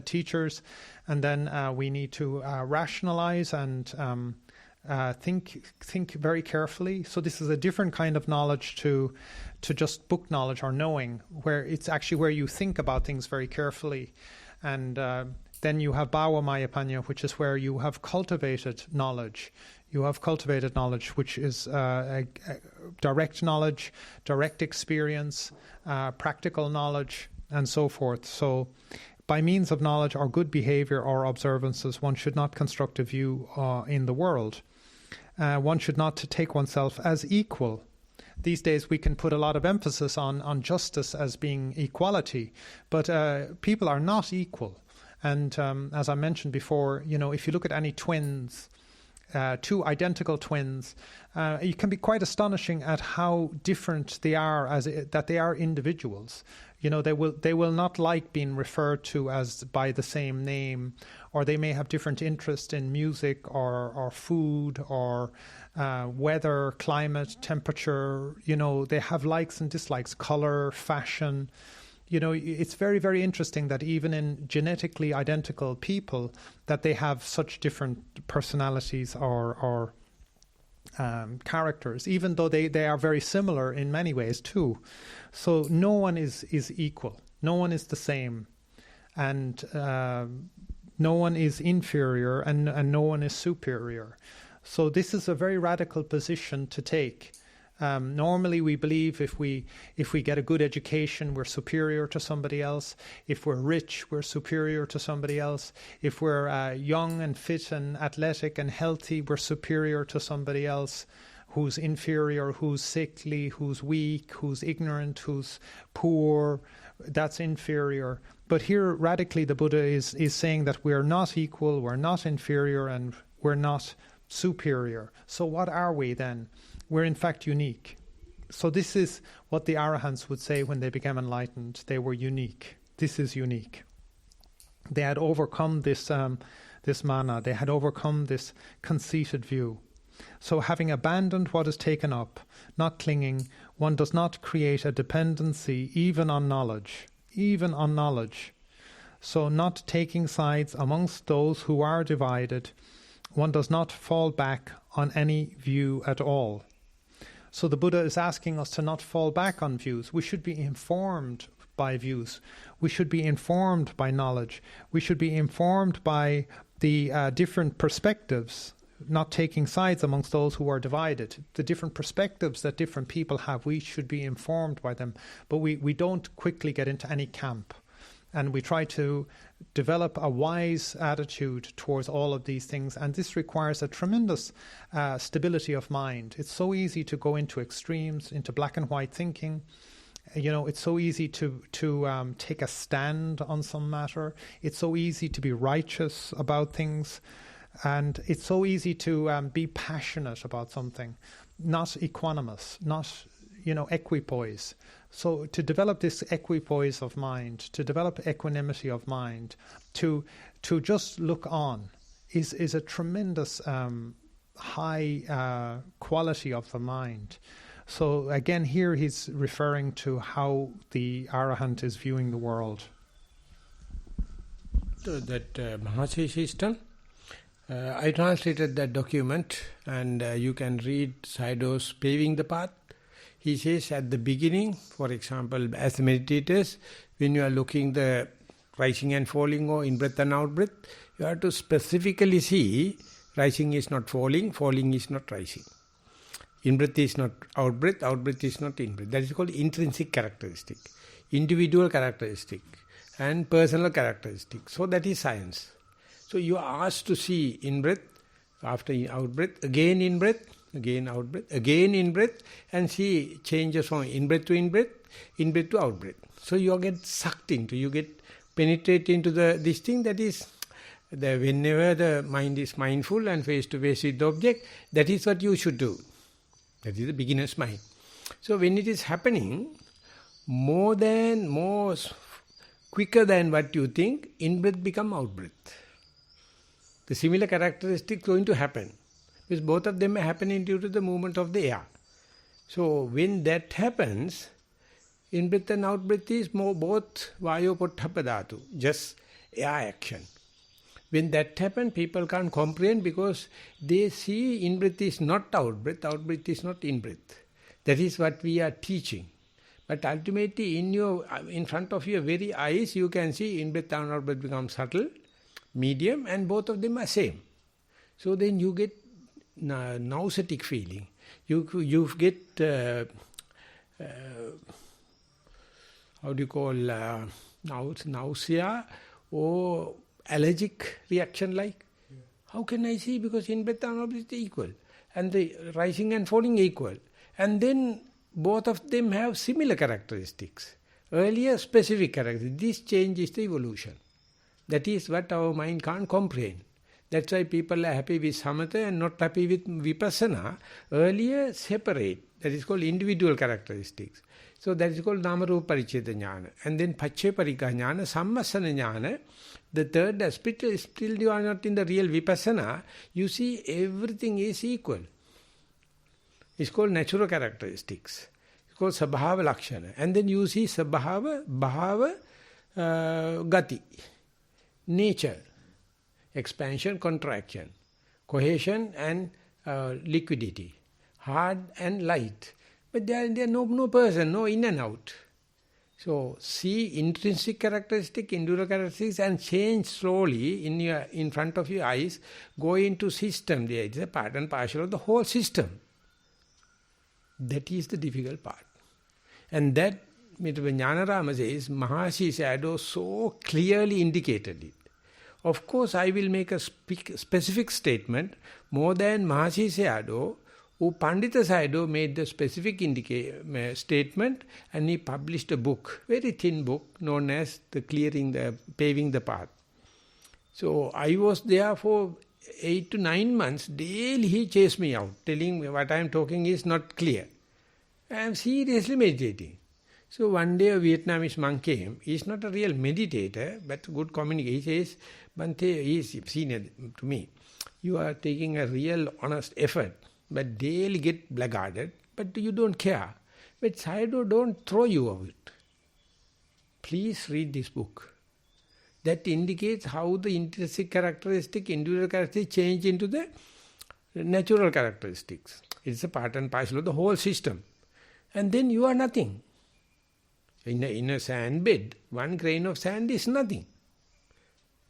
teachers, and then we need to rationalize and think very carefully. So this is a different kind of knowledge to just book knowledge or knowing, where it's actually where you think about things very carefully. And then you have Bhavamaya Panya, which is where you have cultivated knowledge. You have cultivated knowledge, which is direct knowledge, direct experience, practical knowledge, and so forth. So by means of knowledge or good behavior or observances, one should not construct a view in the world. One should not take oneself as equal. These days we can put a lot of emphasis on justice as being equality, but people are not equal. And as I mentioned before, if you look at any twins, two identical twins, it can be quite astonishing at how different they are, that they are individuals. They will not like being referred to as by the same name, or they may have different interest in music or food or weather, climate, temperature. They have likes and dislikes, color, fashion. It's very, very interesting that even in genetically identical people, that they have such different personalities or characters, even though they are very similar in many ways too. So no one is equal. No one is the same. And no one is inferior and no one is superior. So this is a very radical position to take. Normally we believe if we get a good education, we're superior to somebody else. If we're rich, we're superior to somebody else. If we're young and fit and athletic and healthy, we're superior to somebody else who's inferior, who's sickly, who's weak, who's ignorant, who's poor. That's inferior. But here, radically, the Buddha is saying that we're not equal, we're not inferior, and we're not superior. So what are we then? We're in fact unique. So this is what the Arahants would say when they became enlightened. They were unique. This is unique. They had overcome this mana. They had overcome this conceited view. So having abandoned what is taken up, not clinging, one does not create a dependency even on knowledge. Even on knowledge. So not taking sides amongst those who are divided, one does not fall back on any view at all. So the Buddha is asking us to not fall back on views. We should be informed by views. We should be informed by knowledge. We should be informed by the different perspectives, not taking sides amongst those who are divided. The different perspectives that different people have, we should be informed by them. But we don't quickly get into any camp. And we try to develop a wise attitude towards all of these things. And this requires a tremendous stability of mind. It's so easy to go into extremes, into black and white thinking. It's so easy to take a stand on some matter. It's so easy to be righteous about things. And it's so easy to be passionate about something, not equanimous, not, equipoise. So to develop this equipoise of mind, to develop equanimity of mind, to just look on is a tremendous high quality of the mind. So again, here he's referring to how the Arahant is viewing the world. Mahasi system. I translated that document, and you can read Sayadaw's Paving the Path. He says at the beginning, for example, as meditators, when you are looking the rising and falling or in-breath and out-breath, you have to specifically see rising is not falling, falling is not rising. In-breath is not out-breath, out-breath is not in-breath. That is called intrinsic characteristic, individual characteristic, and personal characteristic. So that is science. So you are asked to see in-breath, after out-breath, again in-breath, again out-breath, again in-breath, and see changes from in-breath to in-breath to out-breath. So you get sucked into, you get penetrate into this thing that is, whenever the mind is mindful and face-to-face with the object, that is what you should do. That is the beginner's mind. So when it is happening, quicker than what you think, in-breath become out-breath. The similar characteristic going to happen. Because both of them are happening due to the movement of the air. So when that happens, in-breath and out-breath is both vayo potthappa dhatu, just air action. When that happens, people can't comprehend because they see in-breath is not out-breath, out-breath is not in-breath. That is what we are teaching. But ultimately, in front of your very eyes, you can see in-breath and out-breath become subtle, medium, and both of them are same. So then you get nauseatic feeling. You get, nausea or allergic reaction like. Yeah. How can I see? Because in-breath and out-breath is equal. And the rising and falling equal. And then both of them have similar characteristics. Earlier specific characteristics. This change is the evolution. That is what our mind can't comprehend. That's why people are happy with samatha and not happy with vipassana. Earlier separate. That is called individual characteristics. So that is called Namarupa Paricheda Jnana. And then Paccaya Parikka Jnana, Sammasana Jnana. The third aspect is still you are not in the real vipassana. You see everything is equal. It's called natural characteristics. It's called Sabhava Lakshana. And then you see Sabhava, Bhava, Gati. Nature. Expansion, contraction. Cohesion and liquidity. Hard and light. But there are no person, no in and out. So see intrinsic characteristic, individual characteristics, and change slowly in front of your eyes. Go into system. There is a part and parcel of the whole system. That is the difficult part. And that, Jnanarama says, Mahasi Sayadaw so clearly indicated it. Of course, I will make a specific statement more than Mahasi Sayadaw, who Pandita Sayadaw made the specific statement, and he published a book, very thin book, known as Paving the Path. So I was there for 8 to 9 months. Daily he chased me out, telling me what I am talking is not clear. I am seriously meditating. So one day a Vietnamese monk came. He is not a real meditator, but good communicator. He says, Bhante, he is senior to me. You are taking a real honest effort, but daily get blackguarded, but you don't care. But Sayadaw don't throw you out. Please read this book. That indicates how the intrinsic characteristic, individual characteristics change into the natural characteristics. It's a part and parcel of the whole system. And then you are nothing. In a sand bed, one grain of sand is nothing.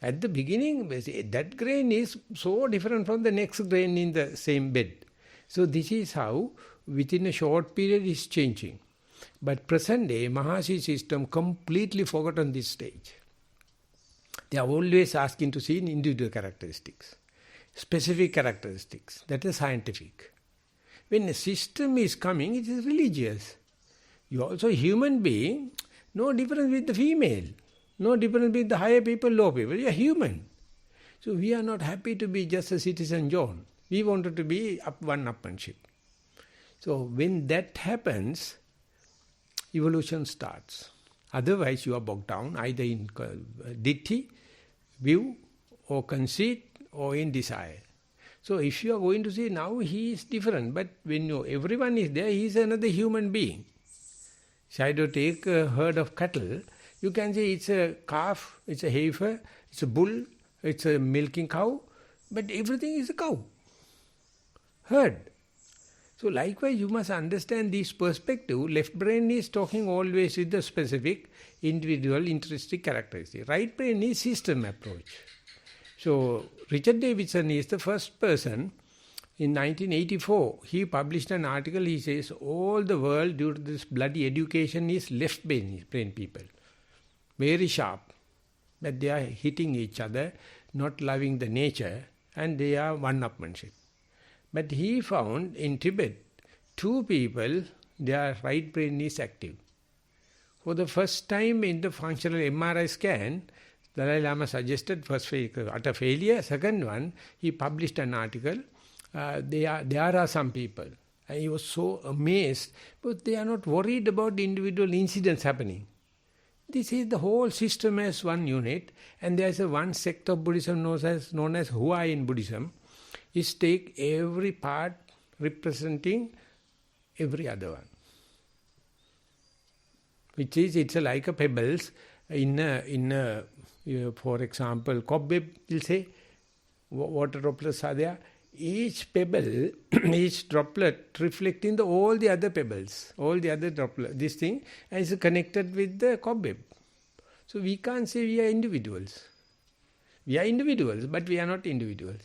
At the beginning, that grain is so different from the next grain in the same bed. So this is how, within a short period, is changing. But present day, Mahasi system completely forgotten this stage. They are always asking to see individual characteristics, specific characteristics. That is scientific. When a system is coming, it is religious. You are also a human being, no difference with the female, no difference with the higher people, low people. You are human. So we are not happy to be just a citizen John. We wanted to be upmanship. So when that happens, evolution starts. Otherwise you are bogged down either in ditthi, view, or conceit, or in desire. So if you are going to say now he is different, but when everyone is there, he is another human being. Sayadaw take a herd of cattle, you can say it's a calf, it's a heifer, it's a bull, it's a milking cow, but everything is a cow. Herd. So likewise, you must understand this perspective. Left brain is talking always with the specific, individual, intrinsic characteristic. Right brain is system approach. So Richard Davidson is the first person. In 1984, he published an article. He says all the world due to this bloody education is left brain people. Very sharp. But they are hitting each other, not loving the nature, and they are one-upmanship. But he found in Tibet, 2 people, their right brain is active. For the first time in the functional MRI scan, Dalai Lama suggested first utter failure. Second one, he published an article. There are some people. And he was so amazed, but they are not worried about the individual incidents happening. This is the whole system as one unit, and there is a one sect of Buddhism known as Hua in Buddhism, is take every part representing every other one. Which is, it's like a pebbles for example, cobweb, we'll say, water droplets are there. Each pebble, each droplet reflecting all the other pebbles, all the other droplets, this thing, and is connected with the cobweb. So we can't say we are individuals. We are individuals, but we are not individuals.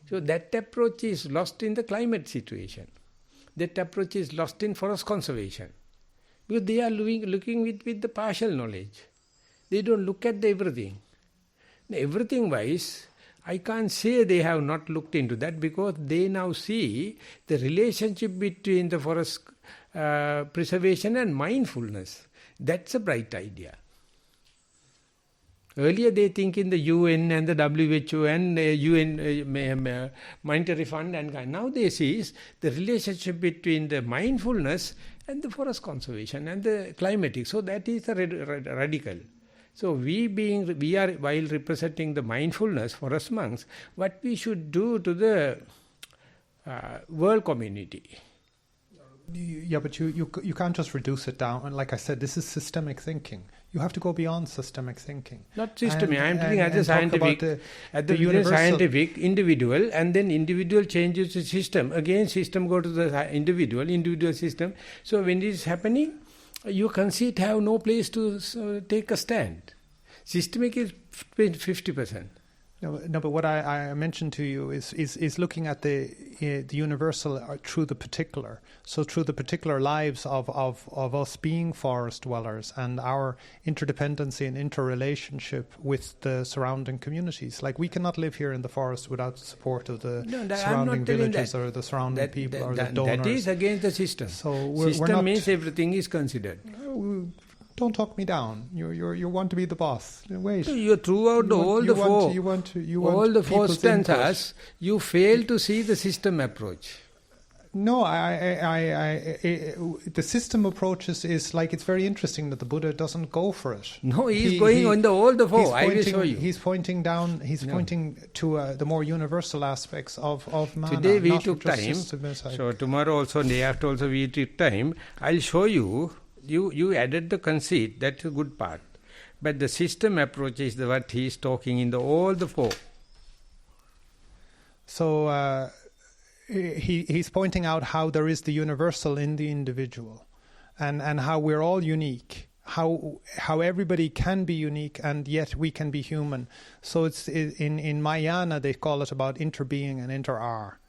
So that approach is lost in the climate situation. That approach is lost in forest conservation. Because they are looking with the partial knowledge. They don't look at the everything. Everything-wise, I can't say they have not looked into that, because they now see the relationship between the forest preservation and mindfulness. That's a bright idea. Earlier they think in the UN and the WHO and UN Monetary Fund, and now they see the relationship between the mindfulness and the forest conservation and the climatic. So that is a radical. So we are, while representing the mindfulness, forest monks, what we should do to the world community. Yeah, but you can't just reduce it down. And like I said, this is systemic thinking. You have to go beyond systemic thinking. Not systemic. I am thinking as a scientific, scientific, individual, and then individual changes the system. Again, system go to the individual system. So when it is happening, you conceit have no place to take a stand. Systemic is 50%. No, but what I mentioned to you is looking at the universal through the particular. So through the particular lives of us being forest dwellers and our interdependency and interrelationship with the surrounding communities. Like we cannot live here in the forest without the support of the surrounding villages or the surrounding people or the donors. That is against the system. So system means everything is considered. Don't talk me down. You want to be the boss. Wait. You throughout all the four stanzas, you fail to see the system approach. No, the system approach is like, it's very interesting that the Buddha doesn't go for it. No, he's going on all the four. I will show you. He's pointing down. He's pointing to the more universal aspects of Maha. Today we took time. So tomorrow also, day after also we took time. I'll show you. You added the conceit. That's a good part. But the system approach is what he is talking in all the four. So he's pointing out how there is the universal in the individual, and how we're all unique. How everybody can be unique and yet we can be human. So it's in Mahayana they call it about interbeing and inter-are.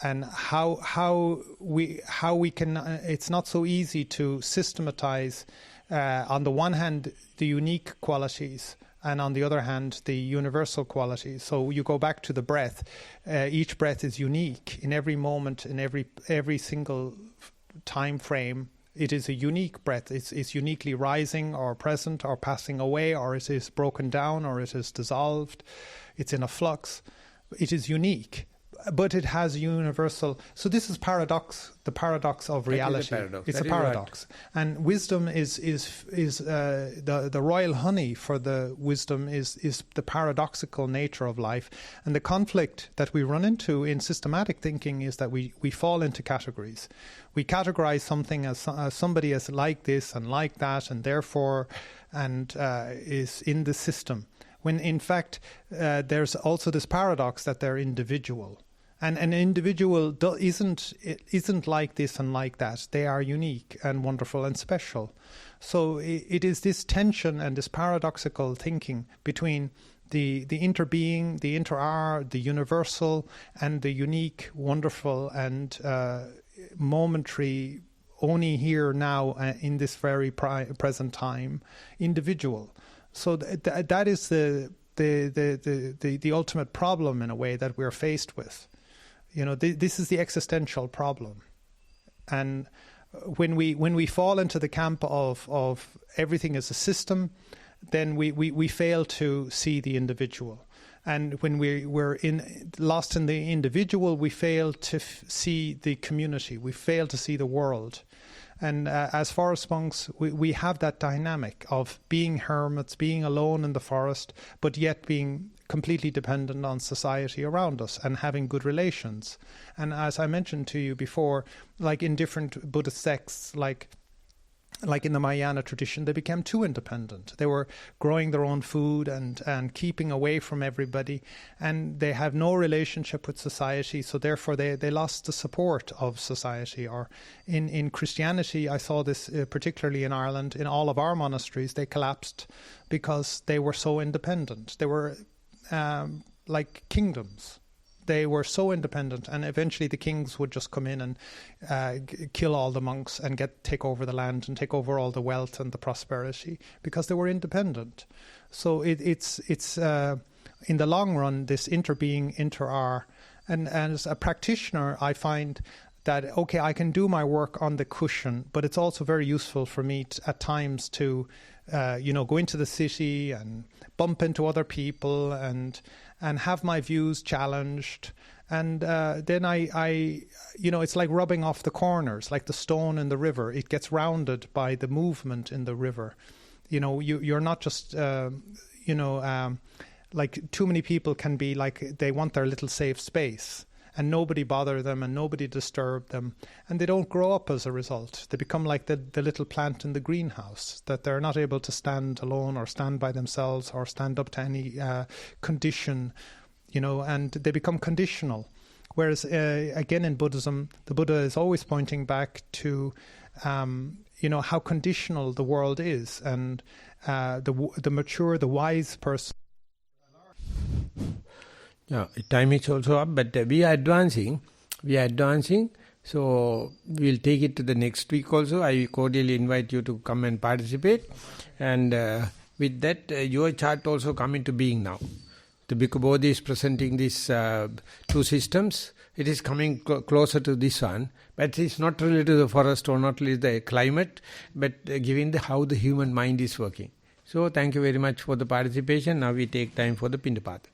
And how we can, it's not so easy to systematize, on the one hand, the unique qualities, and on the other hand, the universal qualities. So you go back to the breath. Each breath is unique in every moment, in every single time frame. It is a unique breath. It's uniquely rising or present or passing away, or it is broken down, or it is dissolved. It's in a flux. It is unique. But it has universal. So this is the paradox of reality. It's a paradox, and wisdom is the royal honey for the wisdom is the paradoxical nature of life, and the conflict that we run into in systematic thinking is that we fall into categories. We categorize something as somebody as like this and like that, and therefore is in the system. when in fact there's also this paradox that they're individual. And an individual isn't like this and like that. They are unique and wonderful and special. So it is this tension and this paradoxical thinking between the interbeing, the inter-are, the universal, and the unique, wonderful, and momentary, only here now in this very present time, individual. So that is the ultimate problem in a way that we're faced with. This is the existential problem, and when we fall into the camp of everything as a system, then we fail to see the individual. And when we're lost in the individual, we fail to see the community. We fail to see the world. And as forest monks, we have that dynamic of being hermits, being alone in the forest, but yet being completely dependent on society around us and having good relations. And as I mentioned to you before, like in different Buddhist sects, like in the Mahayana tradition, they became too independent. They were growing their own food and keeping away from everybody, and they have no relationship with society, so therefore they lost the support of society. Or in Christianity, I saw this particularly in Ireland, in all of our monasteries, they collapsed because they were so independent. They were like kingdoms. They were so independent, and eventually the kings would just come in and kill all the monks and take over the land and take over all the wealth and the prosperity because they were independent. So it's in the long run, this interbeing, inter-are, and as a practitioner, I find that, okay, I can do my work on the cushion, but it's also very useful for me at times to, go into the city and bump into other people and have my views challenged. And then I it's like rubbing off the corners, like the stone in the river. It gets rounded by the movement in the river. You're not just, like too many people can be like, they want their little safe space and nobody bother them and nobody disturb them. And they don't grow up as a result. They become like the little plant in the greenhouse, that they're not able to stand alone or stand by themselves or stand up to any condition, and they become conditional. Whereas, again, in Buddhism, the Buddha is always pointing back to, how conditional the world is, and the mature, the wise person. Yeah, time is also up, but we are advancing. So we'll take it to the next week also. I cordially invite you to come and participate. And with that, your chart also come into being now. The Bhikkhu Bodhi is presenting these two systems. It is coming closer to this one, but it's not related to the forest or not related to the climate, but giving how the human mind is working. So thank you very much for the participation. Now we take time for the Pindapata.